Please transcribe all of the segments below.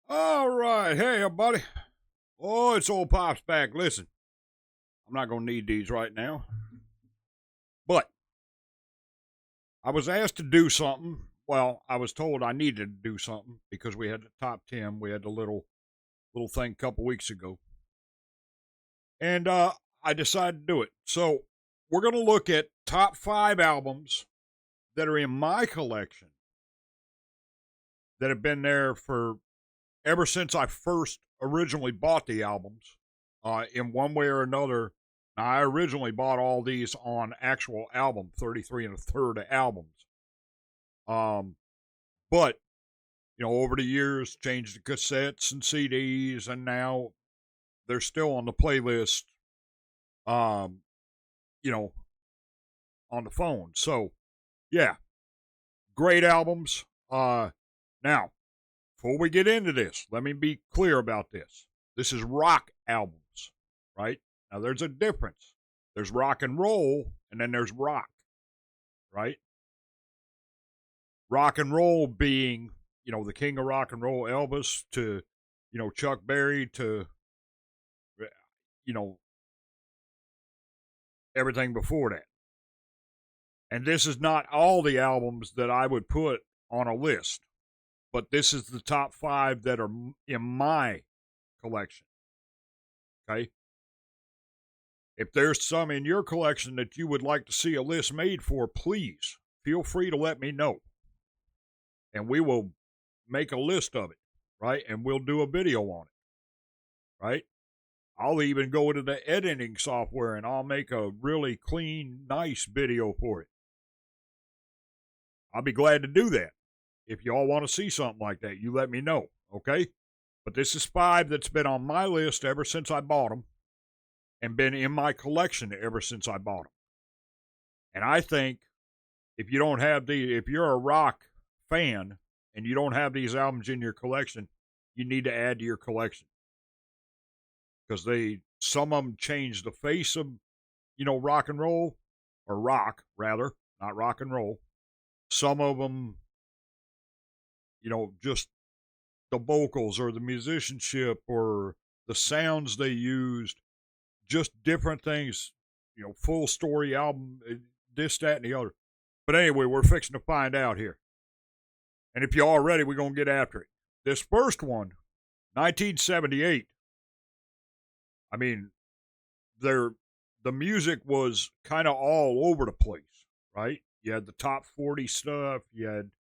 All right. Hey, everybody. Oh, it's old Pop's back. Listen, I'm not going to need these right now. But I was asked to do something. Well, I was told I needed to do something because we had the top 10. We had the little thing a couple weeks ago. And I decided to do it. So we're going to look at top 5 albums that are in my collection that have been there for ever since I first originally bought the albums, in one way or another. Now, I originally bought all these on actual album, 33 and a third albums. Um, but, over the years, changed to cassettes and CDs, and now they're still on the playlist, um, you know, on the phone. So, yeah, great albums. Now, before we get into this, let me be clear about this. This is rock albums, right? Now, there's a difference. There's rock and roll, and then there's rock, right? Rock and roll being, the king of rock and roll, Elvis, to, Chuck Berry, to, you know, everything before that. And this is not all the albums that I would put on a list, but this is the top 5 that are in my collection. Okay. If there's some in your collection that you would like to see a list made for, please feel free to let me know. And we will make a list of it, right? And we'll do a video on it, right? I'll even go into the editing software and I'll make a really clean, nice video for it. I'll be glad to do that. If y'all want to see something like that, you let me know, okay? But this is 5 that's been on my list ever since I bought them and been in my collection ever since I bought them. And I think if you're a rock fan and you don't have these albums in your collection, you need to add to your collection. Because some of them changed the face of, rock and roll, or rock, rather, not rock and roll. Some of them, just the vocals or the musicianship or the sounds they used, just different things, full story album, this, that, and the other. But anyway, we're fixing to find out here. And if y'all are ready, we're going to get after it. This first one, 1978. I mean, the music was kind of all over the place, right? You had the top 40 stuff. You had,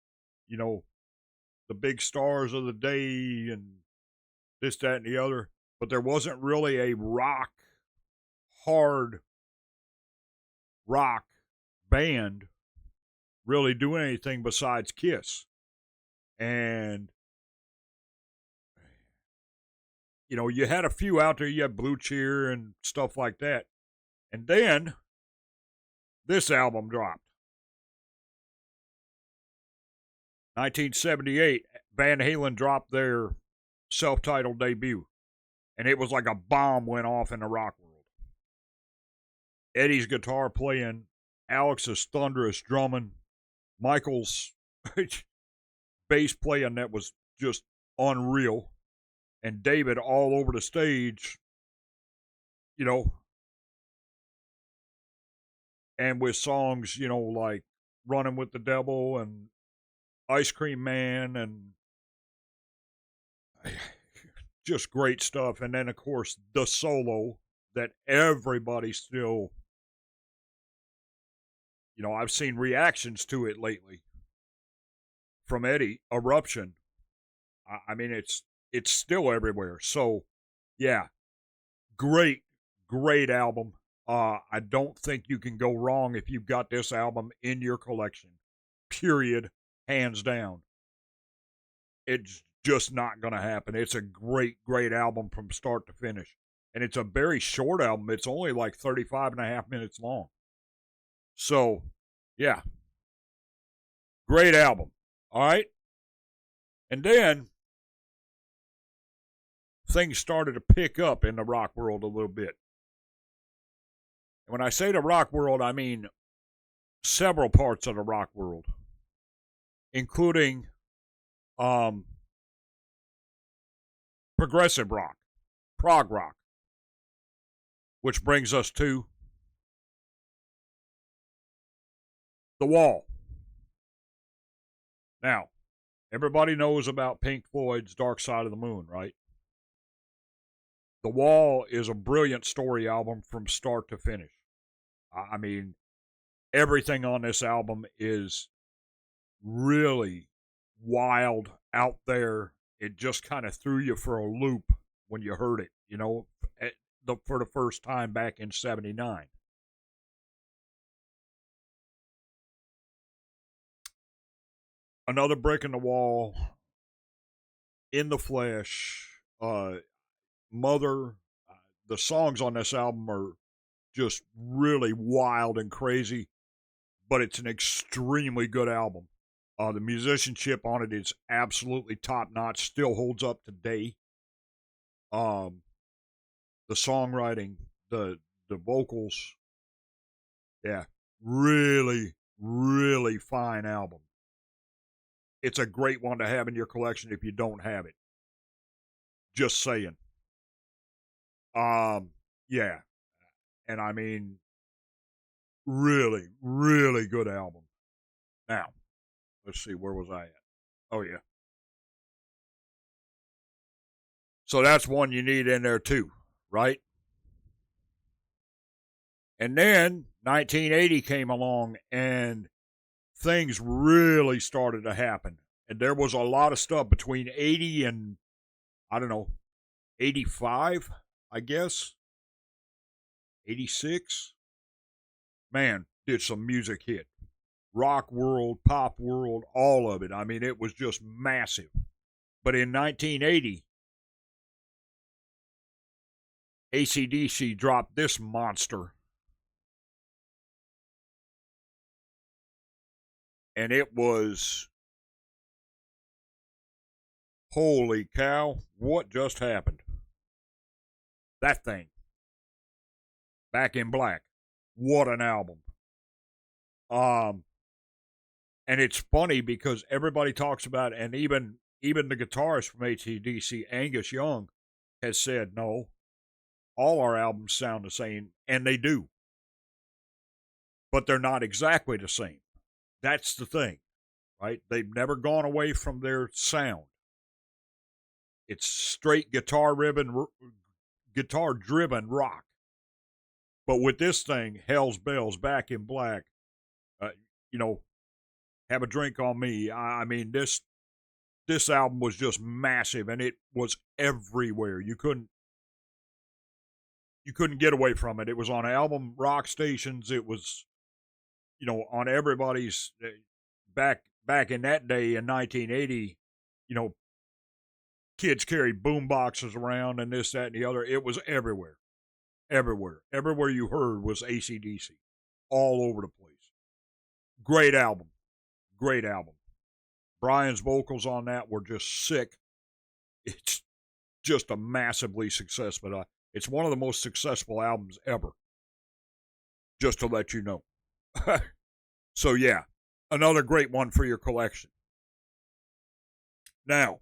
the big stars of the day and this, that, and the other. But there wasn't really a hard rock band really doing anything besides Kiss. And, you had a few out there. You had Blue Cheer and stuff like that. And then this album dropped. 1978, Van Halen dropped their self-titled debut. And it was like a bomb went off in the rock world. Eddie's guitar playing, Alex's thunderous drumming, Michael's bass playing that was just unreal, and David all over the stage, and with songs, like Running with the Devil and Ice Cream Man and just great stuff. And then, of course, the solo that everybody still, I've seen reactions to it lately from Eddie, Eruption. I mean, it's still everywhere. So, yeah, great album. I don't think you can go wrong if you've got this album in your collection. Period. Hands down. It's just not going to happen. It's a great album from start to finish. And it's a very short album. It's only like 35 and a half minutes long. So, yeah. Great album. All right. And then things started to pick up in the rock world a little bit. And when I say the rock world, I mean several parts of the rock world, including progressive rock, prog rock, which brings us to The Wall. Now, everybody knows about Pink Floyd's Dark Side of the Moon, right? The Wall is a brilliant story album from start to finish. I mean, everything on this album is really wild, out there. It just kind of threw you for a loop when you heard it, you know, for the first time back in '79. Another Brick in the Wall, In the Flesh, Mother. The songs on this album are just really wild and crazy, but it's an extremely good album. The musicianship on it is absolutely top notch, still holds up today. The songwriting, the vocals, yeah, really, really fine album. It's a great one to have in your collection if you don't have it. Just saying. Yeah. And I mean, really, really good album. Now, let's see, where was I at? Oh, yeah. So that's one you need in there too, right? And then 1980 came along and things really started to happen. And there was a lot of stuff between 80 and, I don't know, 85, I guess. 86. Man, did some music hit. Rock world, pop world, all of it. I mean, it was just massive. But in 1980, AC/DC dropped this monster. And it was, holy cow, what just happened? That thing. Back in Black. What an album. And it's funny because everybody talks about, and even the guitarist from AC/DC, Angus Young, has said, no, all our albums sound the same, and they do. But they're not exactly the same. That's the thing, right? They've never gone away from their sound. It's straight guitar-driven rock. But with this thing, Hell's Bells, Back in Black, you know, Have a Drink on Me. I mean, this album was just massive, and it was everywhere. You couldn't get away from it. It was on album rock stations. It was, you know, on everybody's back in that day in 1980. You know, kids carried boom boxes around and this, that, and the other. It was everywhere. Everywhere you heard was AC/DC. All over the place. Great album. Brian's vocals on that were just sick. It's just a massively successful. It's one of the most successful albums ever. Just to let you know. So yeah, another great one for your collection. Now,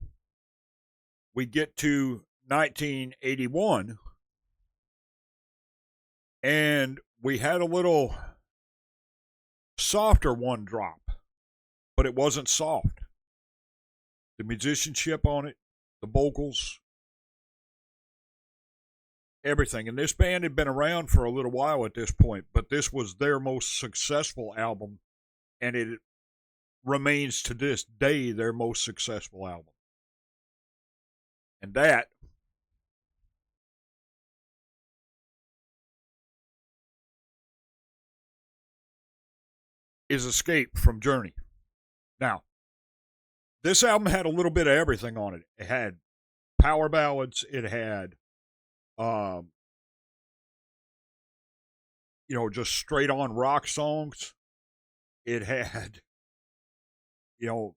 we get to 1981, and we had a little softer one drop, but it wasn't soft. The musicianship on it, the vocals, everything. And this band had been around for a little while at this point, but this was their most successful album, and it remains to this day their most successful album. And that is Escape from Journey. Now, this album had a little bit of everything on it. It had power ballads. It had, you know, just straight on rock songs. It had, you know,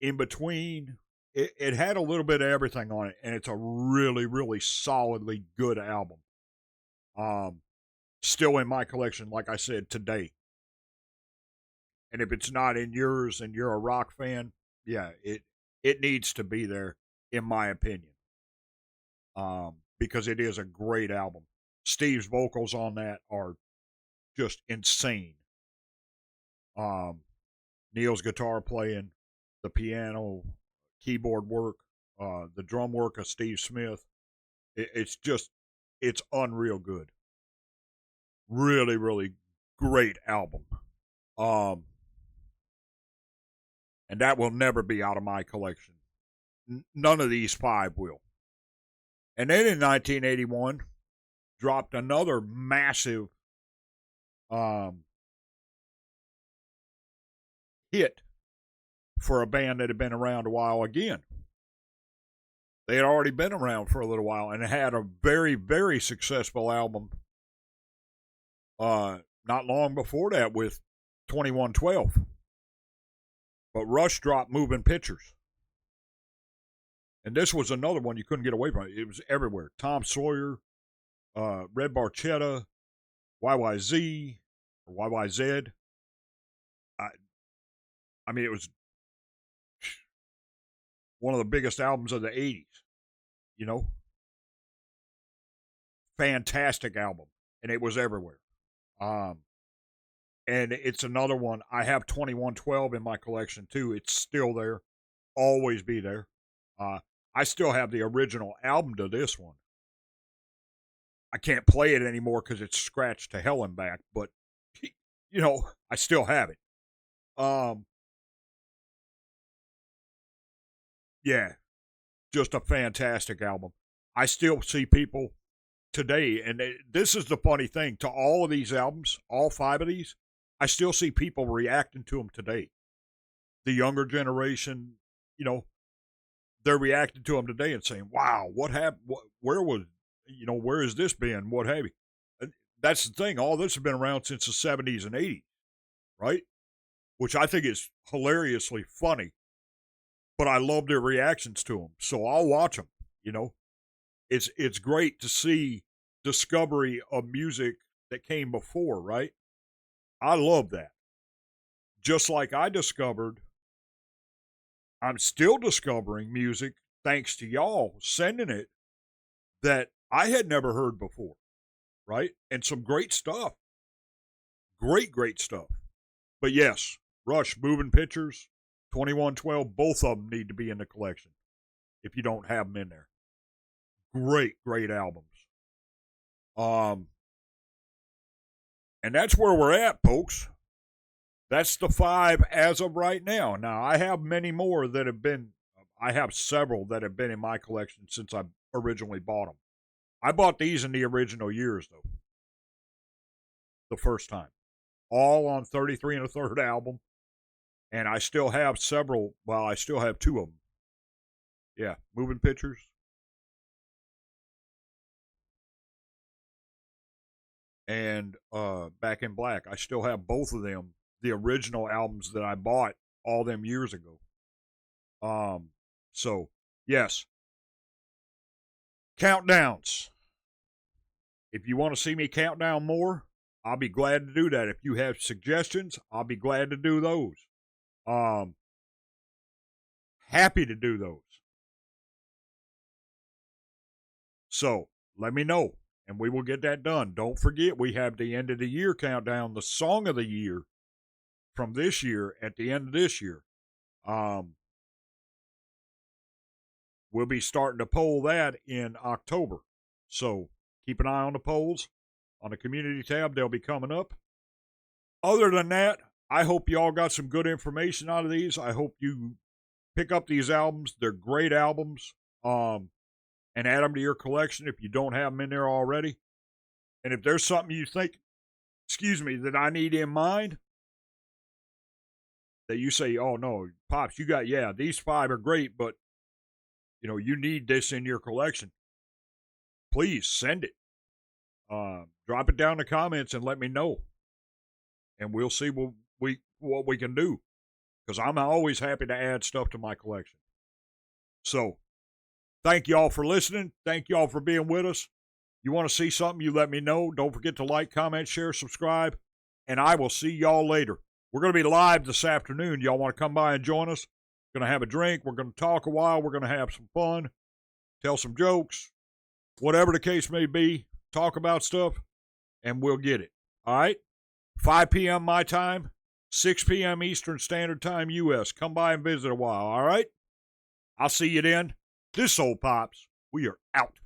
in between. It had a little bit of everything on it, and it's a really, really solidly good album. Still in my collection, like I said, today. And if it's not in yours and you're a rock fan, yeah, it needs to be there, in my opinion. because it is a great album. Steve's vocals on that are just insane. Neil's guitar playing, the piano, keyboard work, the drum work of Steve Smith. It's unreal good. Really, really great album. And that will never be out of my collection. None of these 5 will. And then in 1981, dropped another massive hit for a band that had been around a while again. They had already been around for a little while and had a very, very successful album not long before that with 2112. But Rush dropped Moving Pictures. And this was another one you couldn't get away from. It was everywhere. Tom Sawyer, Red Barchetta, YYZ, or YYZ. I mean, it was one of the biggest albums of the 80s, you know? Fantastic album. And it was everywhere. And it's another one. I have 2112 in my collection, too. It's still there. Always be there. I still have the original album to this one. I can't play it anymore because it's scratched to hell and back, but, you know, I still have it. Yeah, just a fantastic album. I still see people today, and this is the funny thing, to all of these albums, all 5 of these, I still see people reacting to them today. The younger generation, you know, they're reacting to them today and saying, wow, what happened? Where has this been? What have you? And that's the thing. All this has been around since the 70s and 80s, right? Which I think is hilariously funny. But I love their reactions to them, so I'll watch them, you know. It's great to see discovery of music that came before, right? I love that. Just like I'm still discovering music, thanks to y'all sending it, that I had never heard before, right? And some great stuff. Great, great stuff. But yes, Rush, Moving Pictures, 2112, both of them need to be in the collection if you don't have them in there. Great, great albums. And that's where we're at, folks. That's the 5 as of right now. Now, I have many more that have been, I have several that have been in my collection since I originally bought them. I bought these in the original years, though. The first time. All on 33 1/3 album. And I still have several, well, I still have 2 of them. Yeah, Moving Pictures. And Back in Black. I still have both of them, the original albums that I bought all them years ago. So, yes. Countdowns. If you want to see me count down more, I'll be glad to do that. If you have suggestions, I'll be glad to do those. Happy to do those. So, let me know, and we will get that done. Don't forget, we have the end of the year countdown, the song of the year from this year at the end of this year. We'll be starting to poll that in October. So, keep an eye on the polls. On the community tab, they'll be coming up. Other than that, I hope y'all got some good information out of these. I hope you pick up these albums. They're great albums. And add them to your collection if you don't have them in there already. And if there's something you think, that I need in mind, that you say, oh no, Pops, these 5 are great, but you need this in your collection. Please send it. Drop it down in the comments and let me know. And we'll see what we can do. Because I'm always happy to add stuff to my collection. So, thank y'all for listening. Thank y'all for being with us. You want to see something, you let me know. Don't forget to like, comment, share, subscribe. And I will see y'all later. We're going to be live this afternoon. Y'all want to come by and join us? We're going to have a drink. We're going to talk a while. We're going to have some fun. Tell some jokes. whatever the case may be, talk about stuff, and we'll get it. All right? 5 p.m. my time, 6 p.m. Eastern Standard Time U.S. Come by and visit a while, all right? I'll see you then. This Old Pops, we are out.